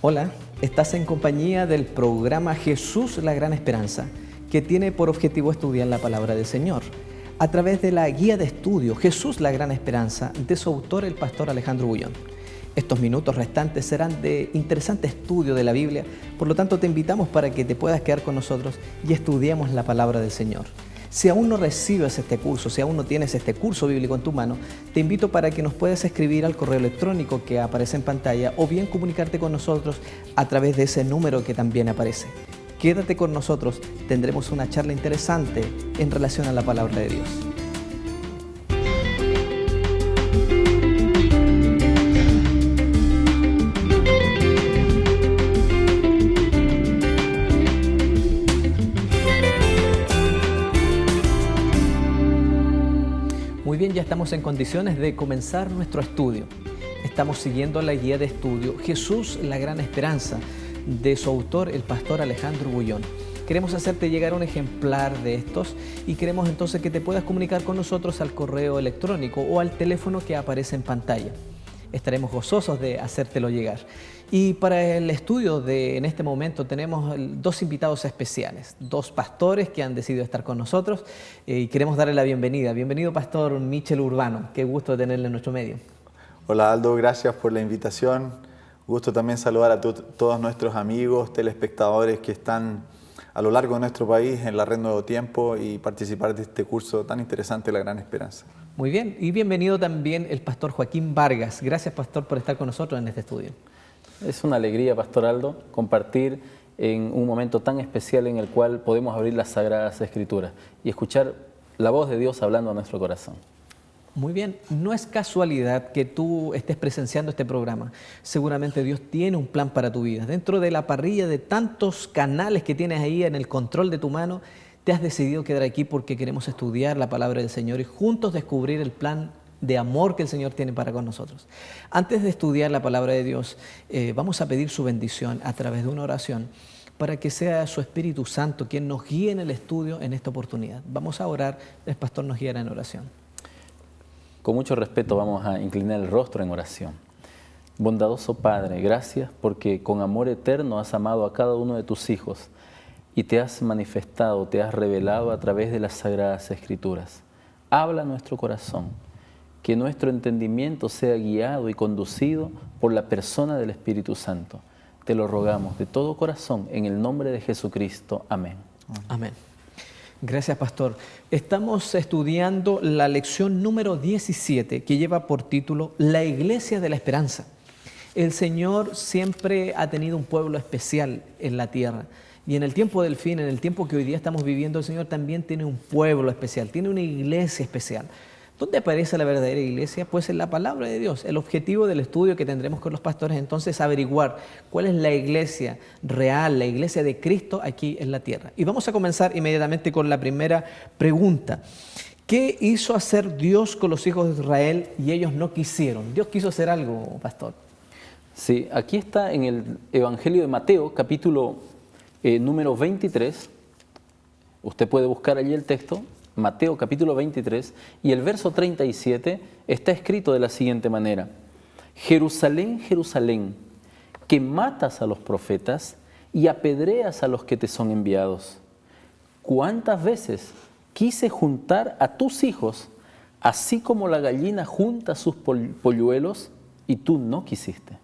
Hola, estás en compañía del programa Jesús la Gran Esperanza, que tiene por objetivo estudiar la palabra del Señor a través de la guía de estudio Jesús la Gran Esperanza de su autor, el pastor Alejandro Bullón. Estos minutos restantes serán de interesante estudio de la Biblia, por lo tanto te invitamos para que te puedas quedar con nosotros y estudiemos la palabra del Señor. Si aún no recibes este curso, si aún no tienes este curso bíblico en tu mano, te invito para que nos puedas escribir al correo electrónico que aparece en pantalla o bien comunicarte con nosotros a través de ese número que también aparece. Quédate con nosotros, tendremos una charla interesante en relación a la palabra de Dios. Muy bien, ya estamos en condiciones de comenzar nuestro estudio. Estamos siguiendo la guía de estudio Jesús la Gran Esperanza de su autor, el pastor Alejandro Bullón. Queremos hacerte llegar un ejemplar de estos y queremos entonces que te puedas comunicar con nosotros al correo electrónico o al teléfono que aparece en pantalla. Estaremos gozosos de hacértelo llegar. Y para el estudio en este momento tenemos dos invitados especiales, dos pastores que han decidido estar con nosotros y queremos darle la bienvenida. Bienvenido, pastor Michel Urbano. Qué gusto tenerle en nuestro medio. Hola Aldo, gracias por la invitación. Gusto también saludar a todos nuestros amigos, telespectadores que están a lo largo de nuestro país en la red Nuevo Tiempo y participar de este curso tan interesante, La Gran Esperanza. Muy bien, y bienvenido también el pastor Joaquín Vargas. Gracias, pastor, por estar con nosotros en este estudio. Es una alegría, pastor Aldo, compartir en un momento tan especial en el cual podemos abrir las Sagradas Escrituras y escuchar la voz de Dios hablando a nuestro corazón. Muy bien, no es casualidad que tú estés presenciando este programa. Seguramente Dios tiene un plan para tu vida. Dentro de la parrilla de tantos canales que tienes ahí en el control de tu mano, te has decidido quedar aquí porque queremos estudiar la palabra del Señor y juntos descubrir el plan de amor que el Señor tiene para con nosotros. Antes de estudiar la palabra de Dios, vamos a pedir su bendición a través de una oración para que sea su Espíritu Santo quien nos guíe en el estudio en esta oportunidad. Vamos a orar, el pastor nos guiará en oración. Con mucho respeto vamos a inclinar el rostro en oración. Bondadoso Padre, gracias porque con amor eterno has amado a cada uno de tus hijos y te has manifestado, te has revelado a través de las Sagradas Escrituras. Habla a nuestro corazón, que nuestro entendimiento sea guiado y conducido por la persona del Espíritu Santo. Te lo rogamos de todo corazón en el nombre de Jesucristo. Amén. Amén. Gracias, pastor. Estamos estudiando la lección número 17 que lleva por título La Iglesia de la Esperanza. El Señor siempre ha tenido un pueblo especial en la tierra. Y en el tiempo del fin, en el tiempo que hoy día estamos viviendo, el Señor también tiene un pueblo especial, tiene una iglesia especial. ¿Dónde aparece la verdadera iglesia? Pues en la palabra de Dios. El objetivo del estudio que tendremos con los pastores entonces es averiguar cuál es la iglesia real, la iglesia de Cristo aquí en la tierra. Y vamos a comenzar inmediatamente con la primera pregunta. ¿Qué hizo hacer Dios con los hijos de Israel y ellos no quisieron? Dios quiso hacer algo, pastor. Sí, aquí está en el Evangelio de Mateo, capítulo número 23. Usted puede buscar allí el texto. Mateo capítulo 23 y el verso 37 está escrito de la siguiente manera: Jerusalén, Jerusalén, que matas a los profetas y apedreas a los que te son enviados. ¿Cuántas veces quise juntar a tus hijos, así como la gallina junta sus polluelos, y tú no quisiste?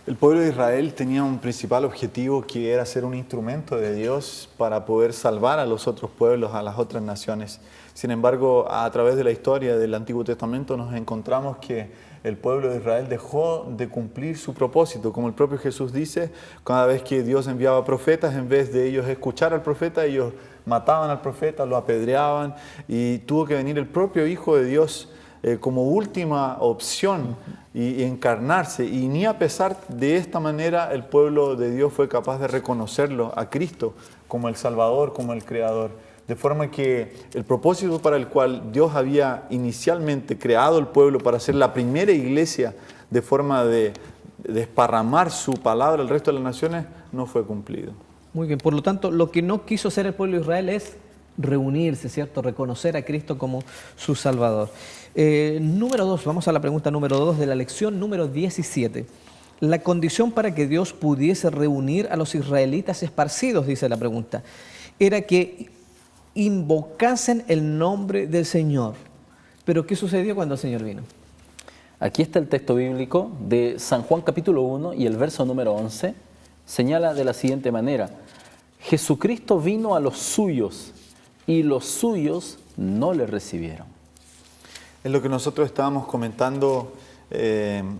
El pueblo de Israel tenía un principal objetivo que era ser un instrumento de Dios para poder salvar a los otros pueblos, a las otras naciones. Sin embargo, a través de la historia del Antiguo Testamento nos encontramos que el pueblo de Israel dejó de cumplir su propósito. Como el propio Jesús dice, cada vez que Dios enviaba profetas, en vez de ellos escuchar al profeta, ellos mataban al profeta, lo apedreaban y tuvo que venir el propio Hijo de Dios como última opción y encarnarse, y ni a pesar de esta manera el pueblo de Dios fue capaz de reconocerlo a Cristo como el Salvador, como el Creador, de forma que el propósito para el cual Dios había inicialmente creado el pueblo para ser la primera iglesia de forma de desparramar su palabra al resto de las naciones no fue cumplido. Muy bien, por lo tanto, lo que no quiso hacer el pueblo de Israel es reunirse, ¿cierto? Reconocer a Cristo como su Salvador. Número 2, vamos a la pregunta número 2 de la lección número 17. La condición para que Dios pudiese reunir a los israelitas esparcidos, dice la pregunta, era que invocasen el nombre del Señor. Pero ¿qué sucedió cuando el Señor vino? Aquí está el texto bíblico de San Juan capítulo 1 y el verso número 11 señala de la siguiente manera: Jesucristo vino a los suyos y los suyos no le recibieron. Es lo que nosotros estábamos comentando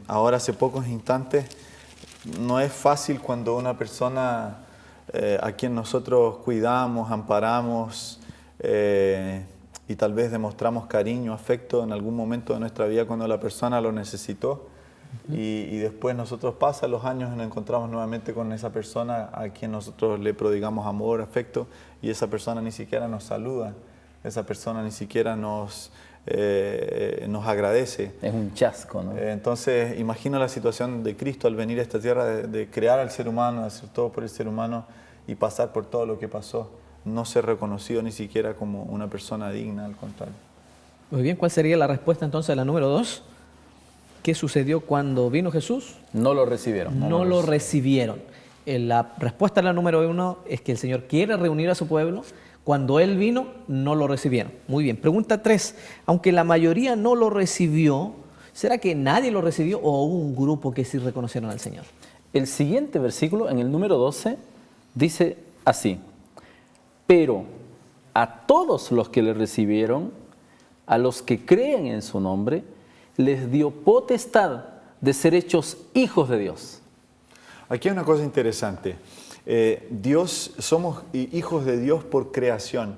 ahora hace pocos instantes. No es fácil cuando una persona a quien nosotros cuidamos, amparamos y tal vez demostramos cariño, afecto en algún momento de nuestra vida cuando la persona lo necesitó, y después nosotros pasan los años y nos encontramos nuevamente con esa persona a quien nosotros le prodigamos amor, afecto, y esa persona ni siquiera nos saluda, esa persona ni siquiera nos agradece. Es un chasco, ¿no? Entonces, imagino la situación de Cristo al venir a esta tierra, de crear al ser humano, de hacer todo por el ser humano y pasar por todo lo que pasó. No ser reconocido ni siquiera como una persona digna, al contrario. Muy bien, ¿cuál sería la respuesta entonces a la número 2? ¿Qué sucedió cuando vino Jesús? No lo recibieron. No lo recibieron. La respuesta a la número 1 es que el Señor quiere reunir a su pueblo. Cuando Él vino, no lo recibieron. Muy bien. Pregunta 3. Aunque la mayoría no lo recibió, ¿será que nadie lo recibió o hubo un grupo que sí reconocieron al Señor? El siguiente versículo, en el número 12, dice así: pero a todos los que le recibieron, a los que creen en su nombre, les dio potestad de ser hechos hijos de Dios. Aquí hay una cosa interesante. Somos hijos de Dios por creación.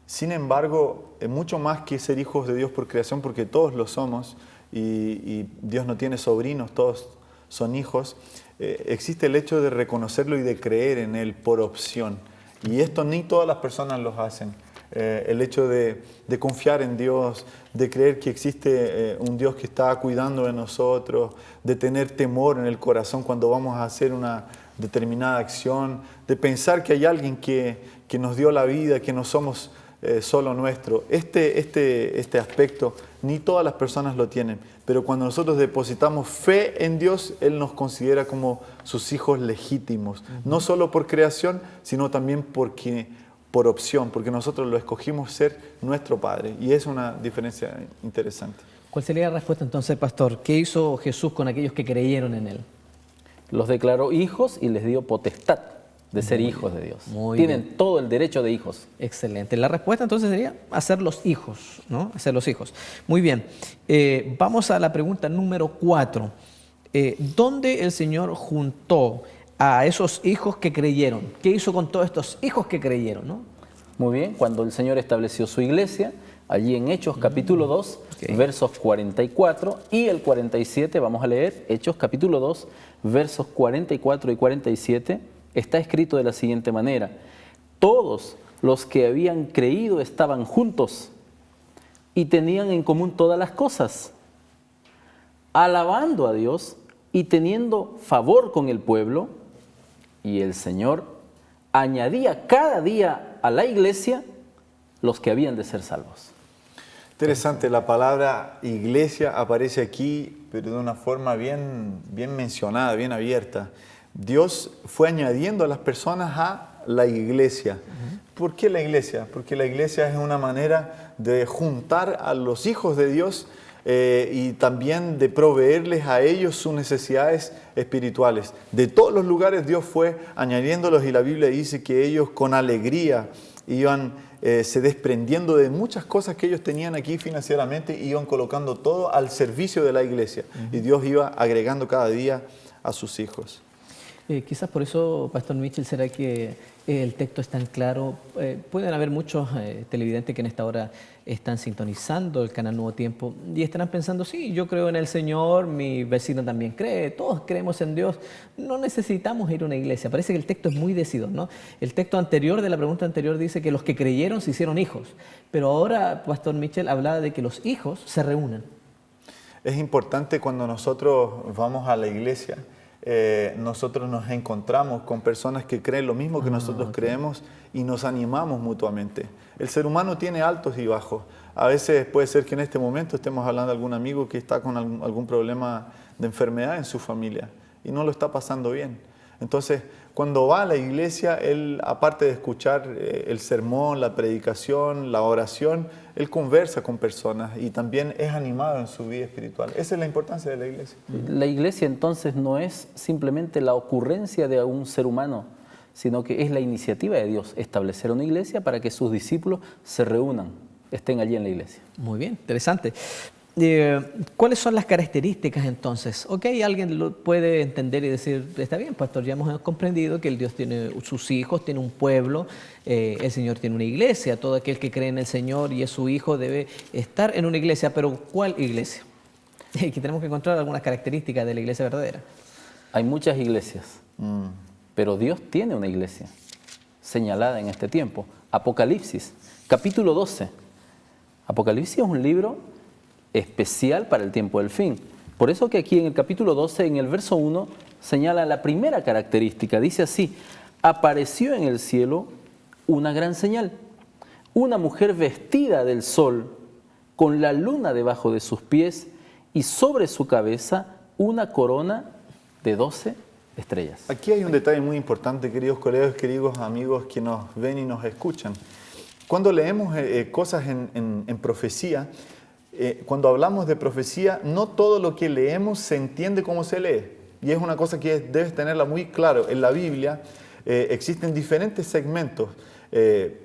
Sin embargo, mucho más que ser hijos de Dios por creación, porque todos lo somos, y Dios no tiene sobrinos, todos son hijos, existe el hecho de reconocerlo y de creer en Él por opción. Y esto ni todas las personas lo hacen. El hecho de confiar en Dios, de creer que existe un Dios que está cuidando de nosotros, de tener temor en el corazón cuando vamos a hacer una determinada acción, de pensar que hay alguien que nos dio la vida, que no somos solo nuestro. Este aspecto ni todas las personas lo tienen, pero cuando nosotros depositamos fe en Dios, Él nos considera como sus hijos legítimos, no solo por creación, sino también por opción, porque nosotros lo escogimos ser nuestro Padre, y es una diferencia interesante. ¿Cuál sería la respuesta entonces, pastor? ¿Qué hizo Jesús con aquellos que creyeron en Él? Los declaró hijos y les dio potestad de ser hijos de Dios. Tienen todo el derecho de hijos. Excelente. La respuesta entonces sería hacerlos hijos, ¿no? Hacerlos hijos. Muy bien. Vamos a la pregunta número 4. ¿Dónde el Señor juntó a esos hijos que creyeron? ¿Qué hizo con todos estos hijos que creyeron, no? Muy bien. Cuando el Señor estableció su iglesia, allí en Hechos capítulo 2, versos 44 y el 47, vamos a leer Hechos capítulo 2, versos 44 y 47, está escrito de la siguiente manera: todos los que habían creído estaban juntos y tenían en común todas las cosas, alabando a Dios y teniendo favor con el pueblo, y el Señor añadía cada día a la iglesia los que habían de ser salvos. Interesante, la palabra iglesia aparece aquí, pero de una forma bien mencionada, bien abierta. Dios fue añadiendo a las personas a la iglesia. ¿Por qué la iglesia? Porque la iglesia es una manera de juntar a los hijos de Dios y también de proveerles a ellos sus necesidades espirituales. De todos los lugares Dios fue añadiéndolos, y la Biblia dice que ellos con alegría iban se desprendiendo de muchas cosas que ellos tenían aquí financieramente, y iban colocando todo al servicio de la iglesia. Y Dios iba agregando cada día a sus hijos. Quizás por eso, Pastor Mitchell, será que el texto es tan claro. Pueden haber muchos televidentes que en esta hora están sintonizando el canal Nuevo Tiempo y estarán pensando: sí, yo creo en el Señor, mi vecino también cree, todos creemos en Dios, no necesitamos ir a una iglesia. Parece que el texto es muy decidor, ¿no? El texto anterior, de la pregunta anterior, dice que los que creyeron se hicieron hijos, pero ahora Pastor Mitchell hablaba de que los hijos se reúnen. Es importante cuando nosotros vamos a la iglesia, nosotros nos encontramos con personas que creen lo mismo que nosotros creemos, y nos animamos mutuamente. El ser humano tiene altos y bajos. A veces puede ser que en este momento estemos hablando de algún amigo que está con algún problema de enfermedad en su familia, y no lo está pasando bien. Entonces, cuando va a la iglesia, él, aparte de escuchar el sermón, la predicación, la oración, él conversa con personas y también es animado en su vida espiritual. Esa es la importancia de la iglesia. La iglesia entonces no es simplemente la ocurrencia de un ser humano, sino que es la iniciativa de Dios, establecer una iglesia para que sus discípulos se reúnan, estén allí en la iglesia. Muy bien, interesante. ¿Cuáles son las características entonces? Ok, alguien lo puede entender y decir, está bien, pastor, ya hemos comprendido que el Dios tiene sus hijos, tiene un pueblo, el Señor tiene una iglesia, todo aquel que cree en el Señor y es su hijo debe estar en una iglesia, pero ¿cuál iglesia? Aquí tenemos que encontrar algunas características de la iglesia verdadera. Hay muchas iglesias, pero Dios tiene una iglesia señalada en este tiempo. Apocalipsis, capítulo 12. Apocalipsis es un libro especial para el tiempo del fin. Por eso que aquí en el capítulo 12, en el verso 1, señala la primera característica. Dice así: apareció en el cielo una gran señal, una mujer vestida del sol, con la luna debajo de sus pies y sobre su cabeza una corona de 12 estrellas. Aquí hay un detalle muy importante, queridos colegas, queridos amigos que nos ven y nos escuchan. Cuando leemos cosas en profecía, cuando hablamos de profecía, no todo lo que leemos se entiende como se lee. Y es una cosa que debes tenerla muy claro. En la Biblia existen diferentes segmentos,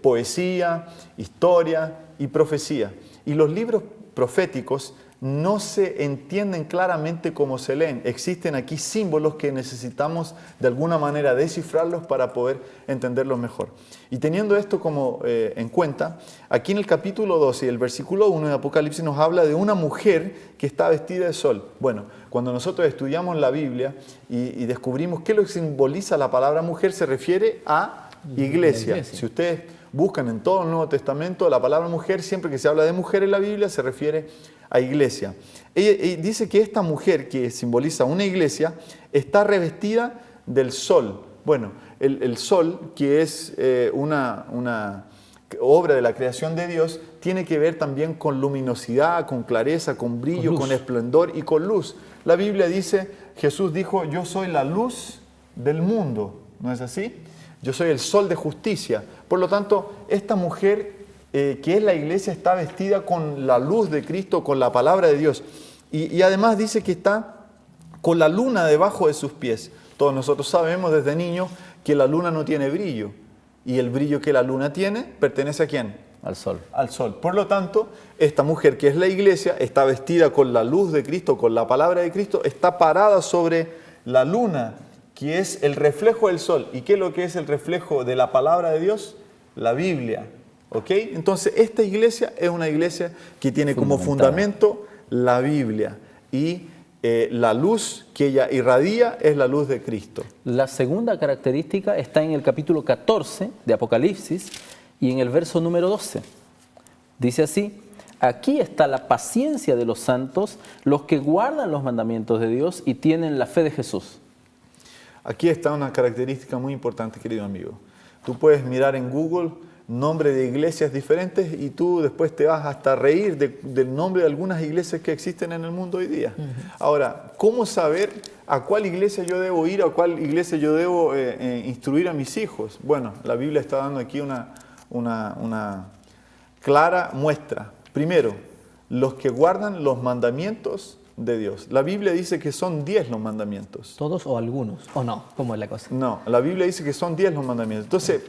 poesía, historia y profecía. Y los libros proféticos no se entienden claramente cómo se leen. Existen aquí símbolos que necesitamos de alguna manera descifrarlos para poder entenderlos mejor. Y teniendo esto como en cuenta, aquí en el capítulo 12 y el versículo 1 de Apocalipsis nos habla de una mujer que está vestida de sol. Bueno, cuando nosotros estudiamos la Biblia y descubrimos qué es lo que simboliza la palabra mujer, se refiere a iglesia. Si ustedes buscan en todo el Nuevo Testamento, la palabra mujer, siempre que se habla de mujer en la Biblia, se refiere a iglesia. Ella dice que esta mujer, que simboliza una iglesia, está revestida del sol. Bueno, el sol, que es una obra de la creación de Dios, tiene que ver también con luminosidad, con clareza, con brillo, con esplendor y con luz. La Biblia dice, Jesús dijo, yo soy la luz del mundo, ¿no es así? Yo soy el sol de justicia. Por lo tanto, esta mujer que es la iglesia está vestida con la luz de Cristo, con la palabra de Dios. Y además dice que está con la luna debajo de sus pies. Todos nosotros sabemos desde niños que la luna no tiene brillo. Y el brillo que la luna tiene, ¿pertenece a quién? Al sol. Al sol. Por lo tanto, esta mujer que es la iglesia, está vestida con la luz de Cristo, con la palabra de Cristo, está parada sobre la luna, que es el reflejo del sol. ¿Y qué es lo que es el reflejo de la palabra de Dios? La Biblia. ¿Ok? Entonces, esta iglesia es una iglesia que tiene como fundamento la Biblia. Y la luz que ella irradia es la luz de Cristo. La segunda característica está en el capítulo 14 de Apocalipsis y en el verso número 12. Dice así: aquí está la paciencia de los santos, los que guardan los mandamientos de Dios y tienen la fe de Jesús. Aquí está una característica muy importante, querido amigo. Tú puedes mirar en Google nombre de iglesias diferentes y tú después te vas hasta reír del nombre de algunas iglesias que existen en el mundo hoy día. Ahora, ¿cómo saber a cuál iglesia yo debo ir, a cuál iglesia yo debo instruir a mis hijos? Bueno, la Biblia está dando aquí una clara muestra. Primero, los que guardan los mandamientos de Dios. La Biblia dice que son 10 los mandamientos. ¿Todos o algunos? ¿O no? ¿Cómo es la cosa? No, la Biblia dice que son 10 los mandamientos. Entonces,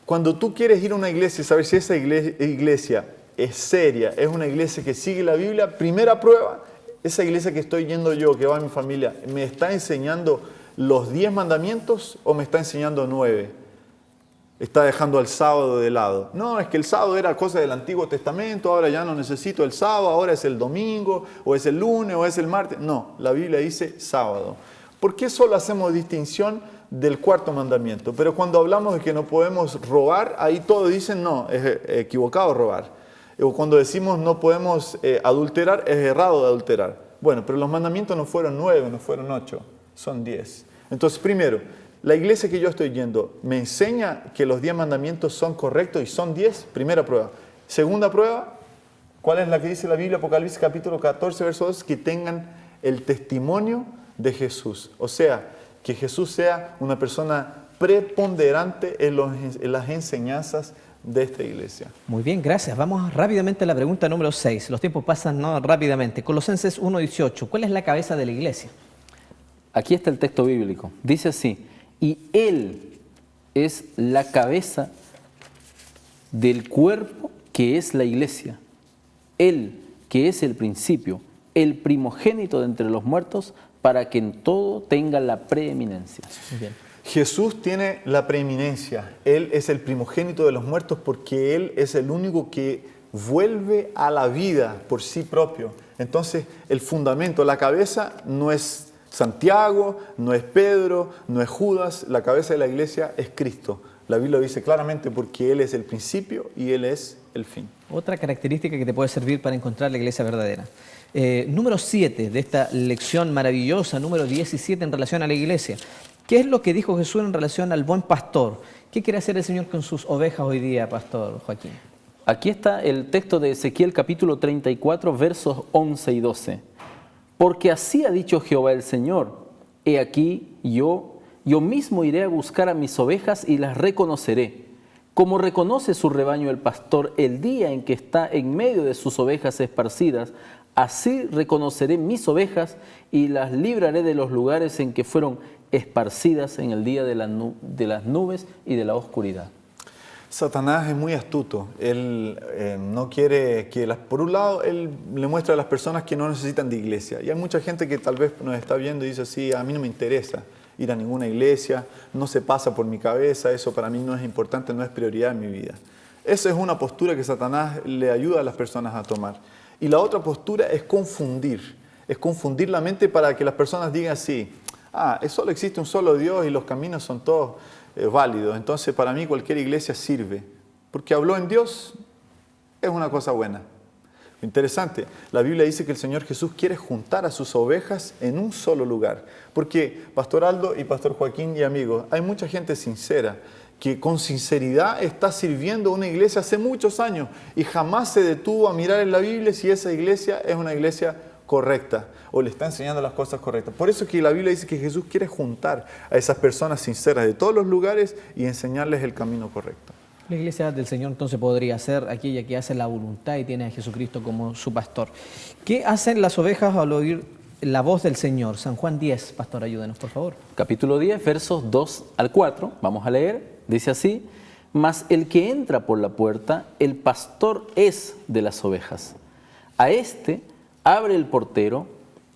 cuando tú quieres ir a una iglesia y saber si esa iglesia es seria, es una iglesia que sigue la Biblia, primera prueba, esa iglesia que estoy yendo yo, que va a mi familia, ¿me está enseñando los 10 mandamientos o me está enseñando 9? Está dejando el sábado de lado. No, es que el sábado era cosa del Antiguo Testamento, ahora ya no necesito el sábado, ahora es el domingo, o es el lunes, o es el martes. No, la Biblia dice sábado. ¿Por qué solo hacemos distinción del cuarto mandamiento? Pero cuando hablamos de que no podemos robar, ahí todos dicen, no, es equivocado robar. O cuando decimos no podemos adulterar, es errado de adulterar. Bueno, pero los mandamientos no fueron 9, no fueron 8, son 10. Entonces, primero, la iglesia que yo estoy yendo, ¿me enseña que los 10 mandamientos son correctos y son 10? Primera prueba. Segunda prueba, ¿cuál es la que dice la Biblia? Apocalipsis capítulo 14, verso 2, que tengan el testimonio de Jesús. O sea, que Jesús sea una persona preponderante en las enseñanzas de esta iglesia. Muy bien, gracias. Vamos rápidamente a la pregunta número 6. Los tiempos pasan rápidamente. Colosenses 1:18. ¿Cuál es la cabeza de la iglesia? Aquí está el texto bíblico. Dice así: y Él es la cabeza del cuerpo que es la iglesia. Él, que es el principio, el primogénito de entre los muertos, para que en todo tenga la preeminencia. Muy bien. Jesús tiene la preeminencia. Él es el primogénito de los muertos porque Él es el único que vuelve a la vida por sí propio. Entonces, el fundamento, la cabeza no es Santiago, no es Pedro, no es Judas. La cabeza de la iglesia es Cristo. La Biblia lo dice claramente porque Él es el principio y Él es el fin. Otra característica que te puede servir para encontrar la iglesia verdadera. Número 7 de esta lección maravillosa, número 17 en relación a la iglesia. ¿Qué es lo que dijo Jesús en relación al buen pastor? ¿Qué quiere hacer el Señor con sus ovejas hoy día, Pastor Joaquín? Aquí está el texto de Ezequiel capítulo 34, versos 11 y 12. Porque así ha dicho Jehová el Señor: he aquí yo mismo iré a buscar a mis ovejas y las reconoceré. Como reconoce su rebaño el pastor el día en que está en medio de sus ovejas esparcidas, así reconoceré mis ovejas y las libraré de los lugares en que fueron esparcidas en el día de las nubes y de la oscuridad. Satanás es muy astuto. Él no quiere que, por un lado, él le muestra a las personas que no necesitan de iglesia. Y hay mucha gente que tal vez nos está viendo y dice, sí, a mí no me interesa ir a ninguna iglesia, no se pasa por mi cabeza, eso para mí no es importante, no es prioridad en mi vida. Esa es una postura que Satanás le ayuda a las personas a tomar. Y la otra postura es confundir la mente para que las personas digan así: solo existe un solo Dios y los caminos son todos válidos, entonces para mí cualquier iglesia sirve, porque habló en Dios, es una cosa buena. Interesante, la Biblia dice que el Señor Jesús quiere juntar a sus ovejas en un solo lugar, porque Pastor Aldo y Pastor Joaquín y amigos, hay mucha gente sincera que con sinceridad está sirviendo una iglesia hace muchos años y jamás se detuvo a mirar en la Biblia si esa iglesia es una iglesia correcta o le está enseñando las cosas correctas. Por eso que la Biblia dice que Jesús quiere juntar a esas personas sinceras de todos los lugares y enseñarles el camino correcto. La iglesia del Señor entonces podría ser aquella que hace la voluntad y tiene a Jesucristo como su pastor. ¿Qué hacen las ovejas al oír la voz del Señor? San Juan 10, Pastor, ayúdenos, por favor. Capítulo 10, versos 2 al 4, vamos a leer, dice así: mas el que entra por la puerta, el pastor es de las ovejas. A éste abre el portero,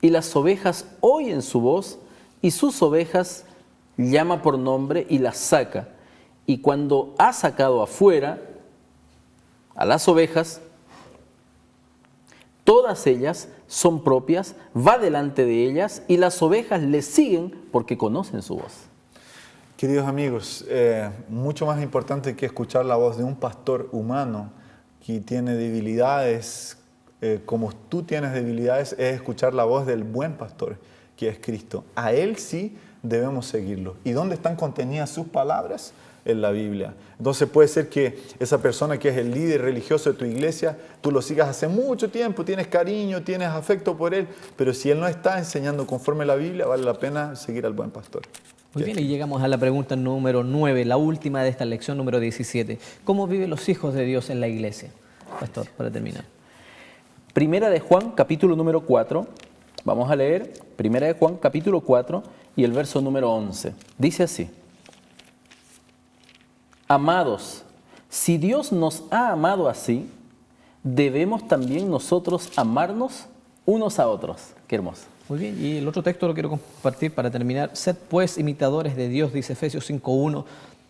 y las ovejas oyen su voz, y sus ovejas llama por nombre y las saca. Y cuando ha sacado afuera a las ovejas, todas ellas son propias, va delante de ellas, y las ovejas le siguen porque conocen su voz. Queridos amigos, mucho más importante que escuchar la voz de un pastor humano que tiene debilidades, como tú tienes debilidades, es escuchar la voz del buen pastor, que es Cristo. A Él sí debemos seguirlo. ¿Y dónde están contenidas sus palabras? En la Biblia. Entonces puede ser que esa persona que es el líder religioso de tu iglesia, tú lo sigas hace mucho tiempo, tienes cariño, tienes afecto por él, pero si él no está enseñando conforme a la Biblia, vale la pena seguir al buen pastor. Muy bien, y llegamos a la pregunta número 9, la última de esta lección número 17. ¿Cómo viven los hijos de Dios en la iglesia? Pastor, para terminar. Primera de Juan, capítulo número 4. Vamos a leer Primera de Juan, capítulo 4 y el verso número 11. Dice así: amados, si Dios nos ha amado así, debemos también nosotros amarnos unos a otros. Qué hermoso. Muy bien, y el otro texto lo quiero compartir para terminar. Sed pues imitadores de Dios, dice Efesios 5:1,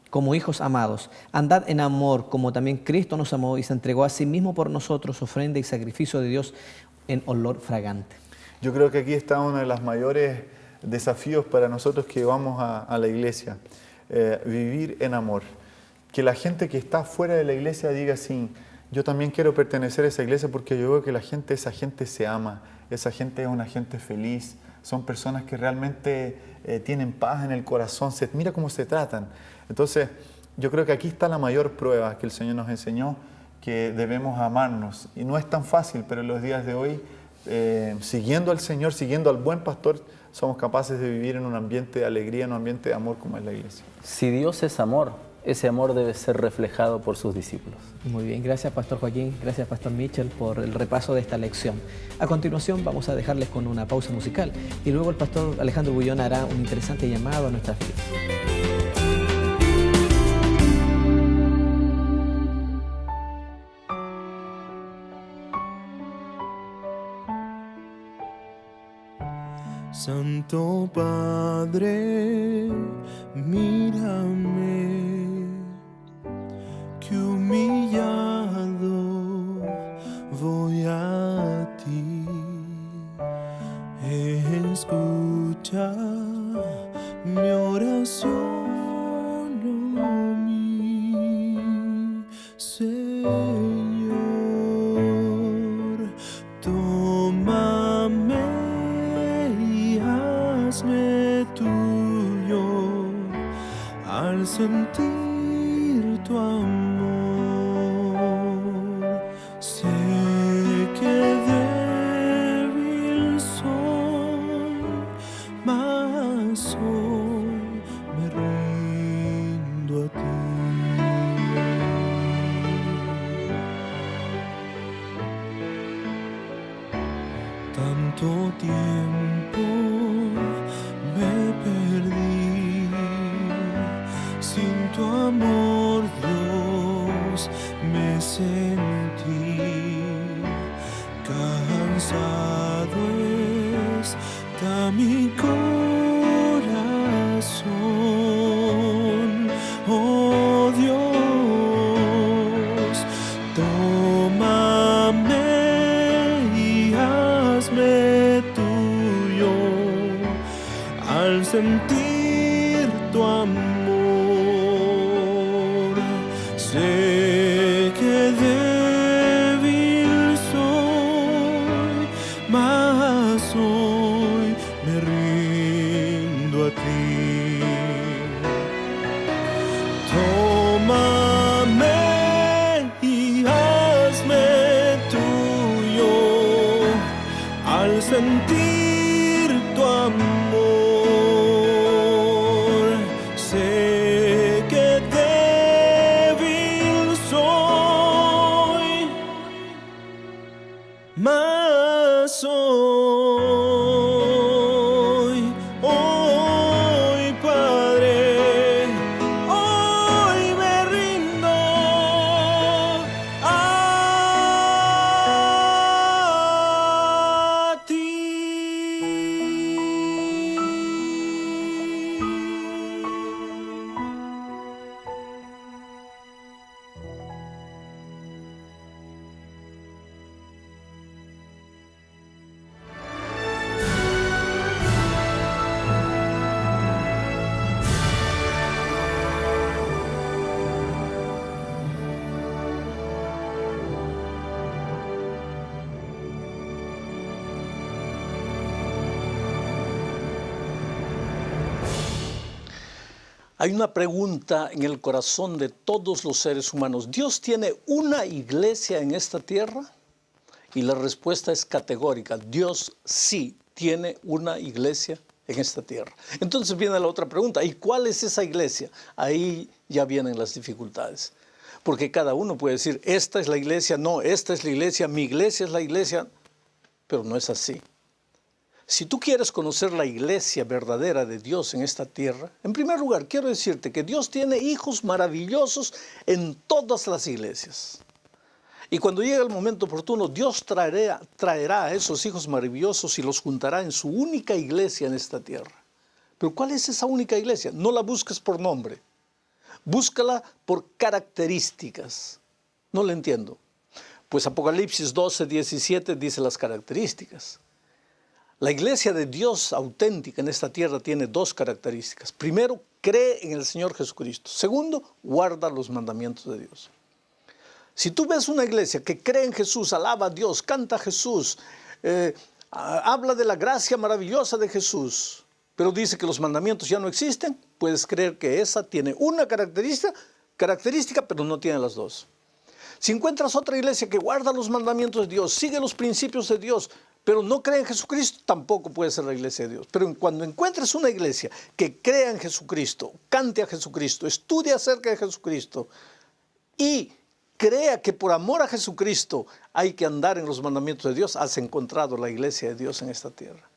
como hijos amados. Andad en amor, como también Cristo nos amó y se entregó a sí mismo por nosotros, ofrenda y sacrificio de Dios en olor fragante. Yo creo que aquí está uno de los mayores desafíos para nosotros que vamos a la iglesia, vivir en amor. Que la gente que está fuera de la iglesia diga así: yo también quiero pertenecer a esa iglesia porque yo veo que esa gente se ama, esa gente es una gente feliz, son personas que realmente tienen paz en el corazón, mira cómo se tratan. Entonces, yo creo que aquí está la mayor prueba que el Señor nos enseñó, que debemos amarnos. Y no es tan fácil, pero en los días de hoy siguiendo al Señor, siguiendo al buen pastor, somos capaces de vivir en un ambiente de alegría, en un ambiente de amor como es la iglesia. Si Dios es amor, ese amor debe ser reflejado por sus discípulos. Muy bien, gracias Pastor Joaquín, gracias Pastor Mitchell por el repaso de esta lección. A continuación vamos a dejarles con una pausa musical y luego el Pastor Alejandro Bullón hará un interesante llamado a nuestras vidas. Santo Padre, mírame, que humillado voy a ti. Escucha mi oración, oh mi Señor. Tómame y hazme tuyo al sentir tu amor. Sé que débil soy, mas hoy me rindo a ti. Tanto tiempo me perdí, sin tu amor, Dios, me sentí. Cansado está mi corazón, oh Dios, tómame y hazme tuyo al sentir tu amor. Sé que débil soy, mas hoy me rindo a ti. Tómame y hazme tuyo al sentir tu amor. Sé que débil soy, mas hoy, Padre, hoy me rindo a ti. Hay una pregunta en el corazón de todos los seres humanos. ¿Dios tiene una iglesia en esta tierra? Y la respuesta es categórica. Dios sí tiene una iglesia en esta tierra. Entonces viene la otra pregunta. ¿Y cuál es esa iglesia? Ahí ya vienen las dificultades. Porque cada uno puede decir, esta es la iglesia, no, esta es la iglesia, mi iglesia es la iglesia. Pero no es así. Si tú quieres conocer la iglesia verdadera de Dios en esta tierra, en primer lugar quiero decirte que Dios tiene hijos maravillosos en todas las iglesias. Y cuando llegue el momento oportuno, Dios traerá a esos hijos maravillosos y los juntará en su única iglesia en esta tierra. Pero ¿cuál es esa única iglesia? No la busques por nombre, búscala por características. No la entiendo. Pues Apocalipsis 12:17 dice las características. La iglesia de Dios auténtica en esta tierra tiene dos características. Primero, cree en el Señor Jesucristo. Segundo, guarda los mandamientos de Dios. Si tú ves una iglesia que cree en Jesús, alaba a Dios, canta a Jesús, habla de la gracia maravillosa de Jesús, pero dice que los mandamientos ya no existen, puedes creer que esa tiene una característica, pero no tiene las dos. Si encuentras otra iglesia que guarda los mandamientos de Dios, sigue los principios de Dios, pero no cree en Jesucristo, tampoco puede ser la iglesia de Dios. Pero cuando encuentres una iglesia que crea en Jesucristo, cante a Jesucristo, estudie acerca de Jesucristo y crea que por amor a Jesucristo hay que andar en los mandamientos de Dios, has encontrado la iglesia de Dios en esta tierra.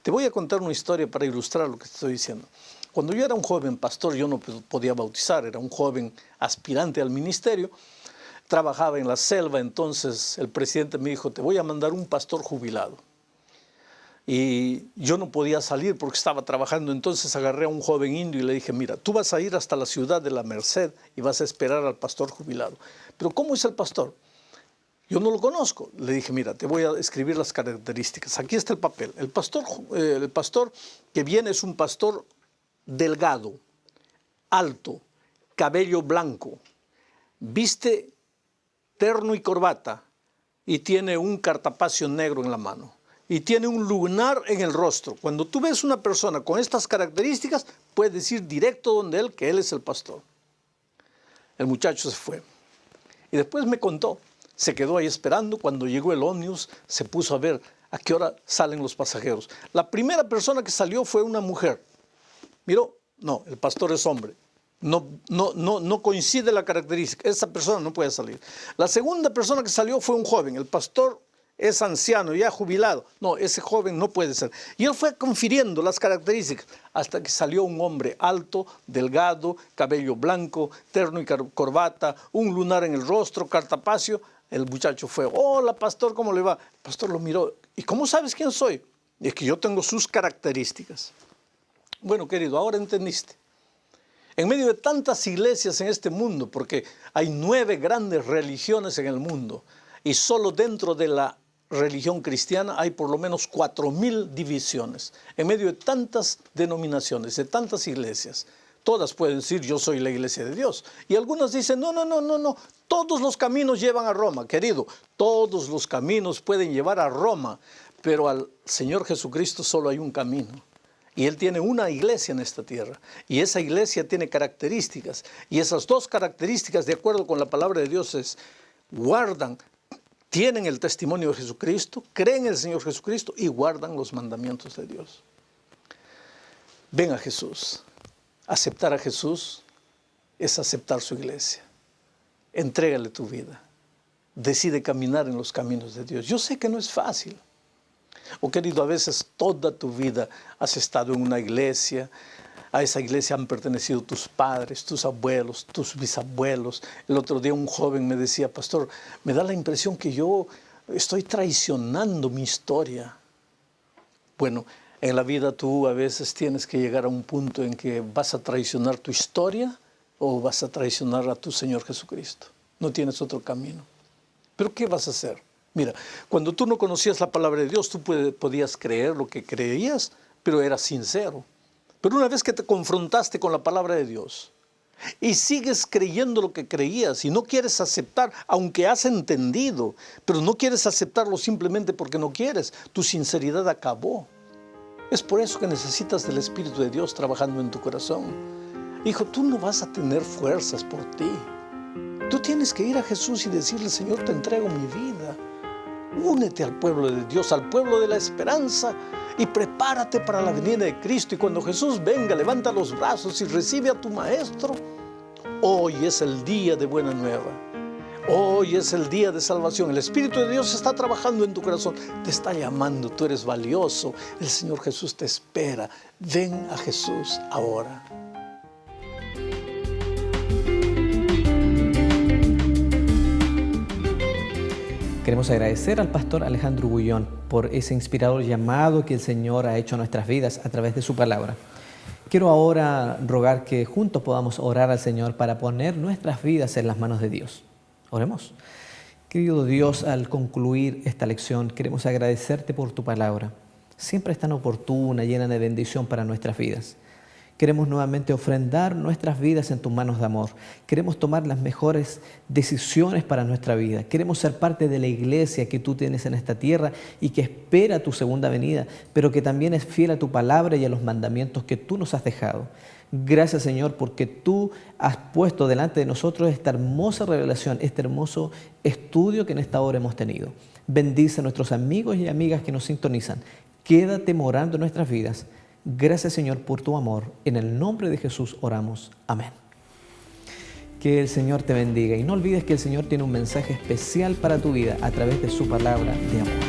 Te voy a contar una historia para ilustrar lo que te estoy diciendo. Cuando yo era un joven pastor, yo no podía bautizar, era un joven aspirante al ministerio, trabajaba en la selva, entonces el presidente me dijo, te voy a mandar un pastor jubilado. Y yo no podía salir porque estaba trabajando, entonces agarré a un joven indio y le dije, mira, tú vas a ir hasta la ciudad de la Merced y vas a esperar al pastor jubilado. Pero ¿cómo es el pastor? Yo no lo conozco. Le dije, mira, te voy a escribir las características. Aquí está el papel. El pastor que viene es un pastor delgado, alto, cabello blanco, viste terno y corbata y tiene un cartapacio negro en la mano y tiene un lunar en el rostro. Cuando tú ves una persona con estas características, puedes ir directo donde él, que él es el pastor. El muchacho se fue y después me contó. Se quedó ahí esperando. Cuando llegó el ómnibus, se puso a ver a qué hora salen los pasajeros. La primera persona que salió fue una mujer. Miró, no, el pastor es hombre. No coincide la característica. Esa persona no puede salir. La segunda persona que salió fue un joven. El pastor es anciano, ya jubilado. No, ese joven no puede ser. Y él fue confiriendo las características hasta que salió un hombre alto, delgado, cabello blanco, terno y corbata, un lunar en el rostro, cartapacio. El muchacho fue, hola pastor, ¿cómo le va? El pastor lo miró, ¿y cómo sabes quién soy? Y es que yo tengo sus características. Bueno, querido, ahora entendiste. En medio de tantas iglesias en este mundo, porque hay 9 grandes religiones en el mundo, y solo dentro de la religión cristiana hay por lo menos 4.000 divisiones. En medio de tantas denominaciones, de tantas iglesias, todas pueden decir, yo soy la iglesia de Dios. Y algunas dicen, no, todos los caminos llevan a Roma. Querido, todos los caminos pueden llevar a Roma, pero al Señor Jesucristo solo hay un camino. Y Él tiene una iglesia en esta tierra. Y esa iglesia tiene características. Y esas 2 características, de acuerdo con la palabra de Dios, es guardan, tienen el testimonio de Jesucristo, creen en el Señor Jesucristo y guardan los mandamientos de Dios. Ven a Jesús. Aceptar a Jesús es aceptar su iglesia. Entrégale tu vida. Decide caminar en los caminos de Dios. Yo sé que no es fácil. Oh, querido, a veces toda tu vida has estado en una iglesia. A esa iglesia han pertenecido tus padres, tus abuelos, tus bisabuelos. El otro día un joven me decía, pastor, me da la impresión que yo estoy traicionando mi historia. Bueno, en la vida tú a veces tienes que llegar a un punto en que vas a traicionar tu historia o vas a traicionar a tu Señor Jesucristo. No tienes otro camino. ¿Pero qué vas a hacer? Mira, cuando tú no conocías la palabra de Dios, tú podías creer lo que creías, pero eras sincero. Pero una vez que te confrontaste con la palabra de Dios y sigues creyendo lo que creías y no quieres aceptar, aunque has entendido, pero no quieres aceptarlo simplemente porque no quieres, tu sinceridad acabó. Es por eso que necesitas del Espíritu de Dios trabajando en tu corazón. Hijo, tú no vas a tener fuerzas por ti. Tú tienes que ir a Jesús y decirle, Señor, te entrego mi vida. Únete al pueblo de Dios, al pueblo de la esperanza y prepárate para la venida de Cristo. Y cuando Jesús venga, levanta los brazos y recibe a tu Maestro. Hoy es el día de buena nueva. Hoy es el día de salvación. El Espíritu de Dios está trabajando en tu corazón. Te está llamando. Tú eres valioso. El Señor Jesús te espera. Ven a Jesús ahora. Queremos agradecer al pastor Alejandro Gullón por ese inspirador llamado que el Señor ha hecho a nuestras vidas a través de su palabra. Quiero ahora rogar que juntos podamos orar al Señor para poner nuestras vidas en las manos de Dios. Oremos. Querido Dios, al concluir esta lección, queremos agradecerte por tu palabra. Siempre es tan oportuna, llena de bendición para nuestras vidas. Queremos nuevamente ofrendar nuestras vidas en tus manos de amor. Queremos tomar las mejores decisiones para nuestra vida. Queremos ser parte de la iglesia que tú tienes en esta tierra y que espera tu segunda venida, pero que también es fiel a tu palabra y a los mandamientos que tú nos has dejado. Gracias, Señor, porque tú has puesto delante de nosotros esta hermosa revelación, este hermoso estudio que en esta hora hemos tenido. Bendice a nuestros amigos y amigas que nos sintonizan. Quédate morando en nuestras vidas. Gracias, Señor, por tu amor. En el nombre de Jesús oramos. Amén. Que el Señor te bendiga y no olvides que el Señor tiene un mensaje especial para tu vida a través de su palabra de amor.